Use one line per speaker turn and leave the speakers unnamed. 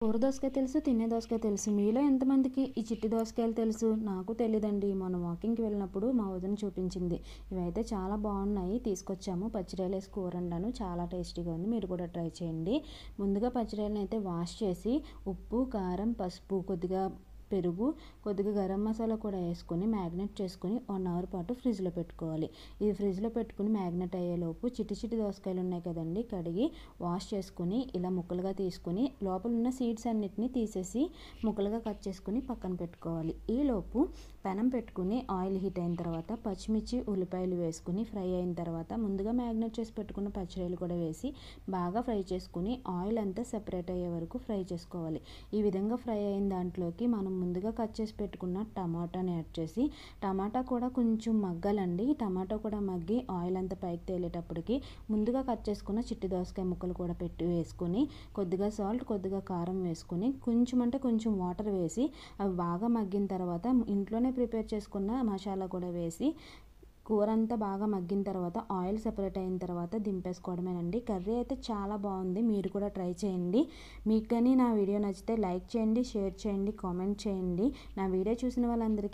కూర దోసకాయ తెలుసు, తినే దోసకాయ తెలుసు. మీలో ఎంతమందికి ఈ చిట్టి దోసకాయలు తెలుసు? నాకు తెలీదండి. మొన్న వాకింగ్‌కి వెళ్ళినప్పుడు మా వదిన చూపించింది. ఇవైతే చాలా బాగున్నాయి. తీసుకొచ్చాము. పచ్చిరొయ్యలేసి కూర వండాను. చాలా టేస్టీగా ఉంది. మీరు కూడా ట్రై చేయండి. ముందుగా పచ్చిరొయ్యలనైతే వాష్ చేసి ఉప్పు, కారం, పసుపు, కొద్దిగా పెరుగు, కొద్దిగా గరం మసాలా కూడా వేసుకొని మ్యాగ్నేట్ చేసుకొని 1 అవర్ పాటు ఫ్రిడ్జ్లో పెట్టుకోవాలి. ఇది ఫ్రిడ్జ్లో పెట్టుకుని మ్యాగ్నేట్ అయ్యేలోపు చిట్టి చిట్టి దోసకాయలు ఉన్నాయి కదండి, కడిగి వాష్ చేసుకుని ఇలా ముక్కలుగా తీసుకుని లోపల ఉన్న సీడ్స్ అన్నిటిని తీసేసి ముక్కలుగా కట్ చేసుకుని పక్కన పెట్టుకోవాలి. ఈలోపు పెనం పెట్టుకుని ఆయిల్ హీట్ అయిన తర్వాత పచ్చిమిర్చి, ఉల్లిపాయలు వేసుకుని ఫ్రై అయిన తర్వాత ముందుగా మ్యాగ్నేట్ చేసి పెట్టుకున్న పచ్చిరొయ్యలు కూడా వేసి బాగా ఫ్రై చేసుకుని ఆయిల్ అంతా సెపరేట్ అయ్యే వరకు ఫ్రై చేసుకోవాలి. ఈ విధంగా ఫ్రై అయిన దాంట్లోకి మనం ముందుగా కట్ చేసి పెట్టుకున్న టమాటాని యాడ్ చేసి టమాటా కూడా కొంచెం మగ్గాలండి. టమాటా కూడా మగ్గి ఆయిల్ అంతా పైకి తేలేటప్పటికి ముందుగా కట్ చేసుకున్న చిట్టి దోసకాయ ముక్కలు కూడా వేసుకొని కొద్దిగా సాల్ట్, కొద్దిగా కారం వేసుకొని కొంచెం అంటే కొంచెం వాటర్ వేసి అవి బాగా మగ్గిన తర్వాత ఇంట్లోనే ప్రిపేర్ చేసుకున్న మసాలా కూడా వేసి కూర అంతా బాగా మగ్గిన తర్వాత ఆయిల్ సెపరేట్ అయిన తర్వాత దింపేసుకోవడమేనండి. కర్రీ అయితే చాలా బాగుంది. మీరు కూడా ట్రై చేయండి. మీకు కానీ నా వీడియో నచ్చితే లైక్ చేయండి, షేర్ చేయండి, కామెంట్ చేయండి. నా వీడియో చూసిన వాళ్ళందరికీ